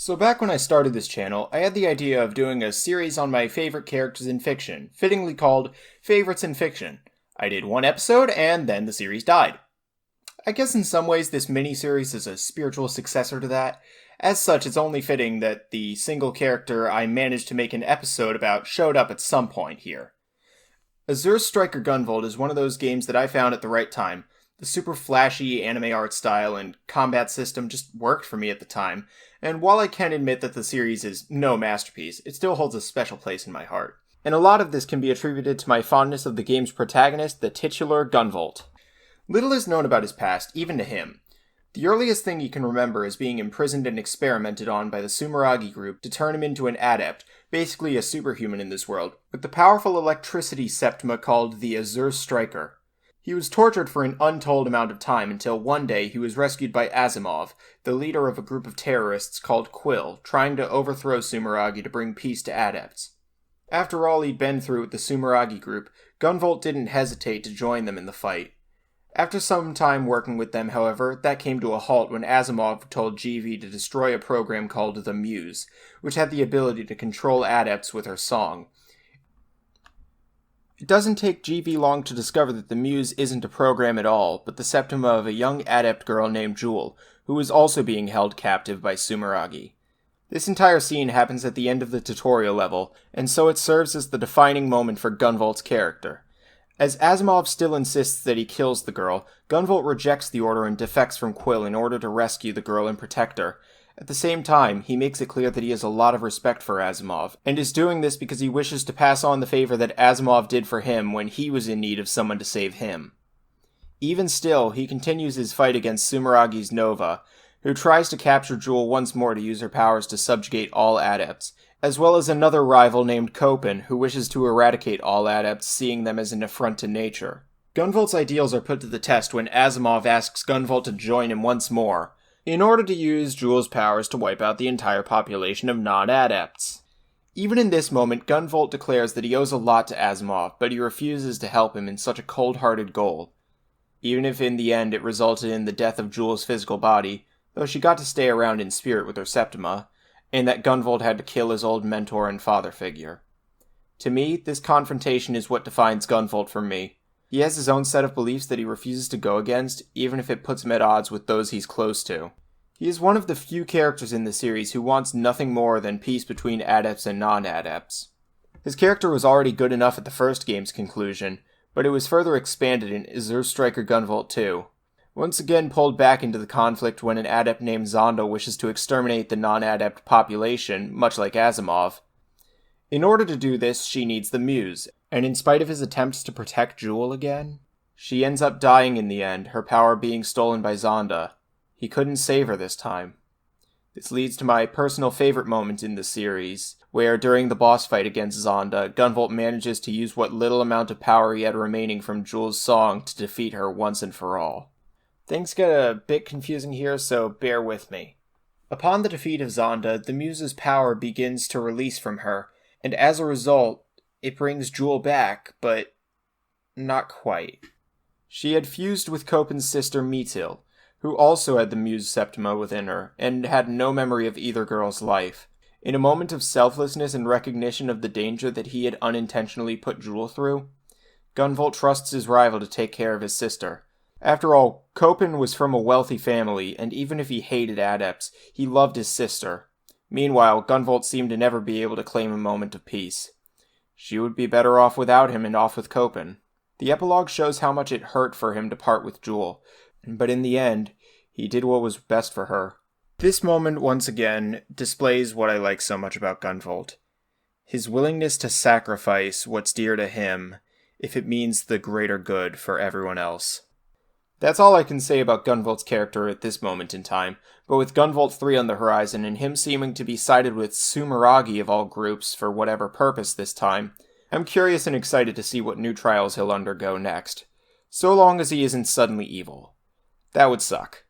So back when I started this channel, I had the idea of doing a series on my favorite characters in fiction, fittingly called Favorites in Fiction. I did one episode, and then the series died. I guess in some ways this mini-series is a spiritual successor to that. As such, it's only fitting that the single character I managed to make an episode about showed up at some point here. Azure Striker Gunvolt is one of those games that I found at the right time. The super flashy anime art style and combat system just worked for me at the time, and while I can admit that the series is no masterpiece, it still holds a special place in my heart. And a lot of this can be attributed to my fondness of the game's protagonist, the titular Gunvolt. Little is known about his past, even to him. The earliest thing he can remember is being imprisoned and experimented on by the Sumeragi group to turn him into an adept, basically a superhuman in this world, with the powerful electricity septima called the Azure Striker. He was tortured for an untold amount of time until one day he was rescued by Asimov, the leader of a group of terrorists called Quill, trying to overthrow Sumeragi to bring peace to adepts. After all he'd been through with the Sumeragi group, Gunvolt didn't hesitate to join them in the fight. After some time working with them, however, that came to a halt when Asimov told GV to destroy a program called the Muse, which had the ability to control adepts with her song. It doesn't take GV long to discover that the Muse isn't a program at all, but the septima of a young adept girl named Jewel, who is also being held captive by Sumeragi. This entire scene happens at the end of the tutorial level, and so it serves as the defining moment for Gunvolt's character. As Asimov still insists that he kills the girl, Gunvolt rejects the order and defects from Quill in order to rescue the girl and protect her. At the same time, he makes it clear that he has a lot of respect for Asimov, and is doing this because he wishes to pass on the favor that Asimov did for him when he was in need of someone to save him. Even still, he continues his fight against Sumeragi's Nova, who tries to capture Jewel once more to use her powers to subjugate all adepts, as well as another rival named Kopin, who wishes to eradicate all adepts, seeing them as an affront to nature. Gunvolt's ideals are put to the test when Asimov asks Gunvolt to join him once more, in order to use Jewel's powers to wipe out the entire population of non-adepts. Even in this moment, Gunvolt declares that he owes a lot to Asimov, but he refuses to help him in such a cold-hearted goal. Even if in the end it resulted in the death of Jewel's physical body, though she got to stay around in spirit with her septima, and that Gunvolt had to kill his old mentor and father figure. To me, this confrontation is what defines Gunvolt for me. He has his own set of beliefs that he refuses to go against, even if it puts him at odds with those he's close to. He is one of the few characters in the series who wants nothing more than peace between adepts and non-adepts. His character was already good enough at the first game's conclusion, but it was further expanded in Azure Striker Gunvolt 2. Once again pulled back into the conflict when an adept named Zonda wishes to exterminate the non-adept population, much like Asimov. In order to do this, she needs the Muse, and in spite of his attempts to protect Jewel again, she ends up dying in the end, her power being stolen by Zonda. He couldn't save her this time. This leads to my personal favorite moment in the series, where during the boss fight against Zonda, Gunvolt manages to use what little amount of power he had remaining from Jewel's song to defeat her once and for all. Things get a bit confusing here, so bear with me. Upon the defeat of Zonda, the Muse's power begins to release from her, and as a result, it brings Jewel back, but not quite. She had fused with Kopin's sister Metil, who also had the Muse Septima within her, and had no memory of either girl's life. In a moment of selflessness and recognition of the danger that he had unintentionally put Jewel through, Gunvolt trusts his rival to take care of his sister. After all, Kopin was from a wealthy family, and even if he hated adepts, he loved his sister. Meanwhile, Gunvolt seemed to never be able to claim a moment of peace. She would be better off without him and off with Kopin. The epilogue shows how much it hurt for him to part with Jewel, but in the end, he did what was best for her. This moment, once again, displays what I like so much about Gunvolt. His willingness to sacrifice what's dear to him, if it means the greater good for everyone else. That's all I can say about Gunvolt's character at this moment in time, but with Gunvolt 3 on the horizon and him seeming to be sided with Sumeragi of all groups for whatever purpose this time, I'm curious and excited to see what new trials he'll undergo next. So long as he isn't suddenly evil. That would suck.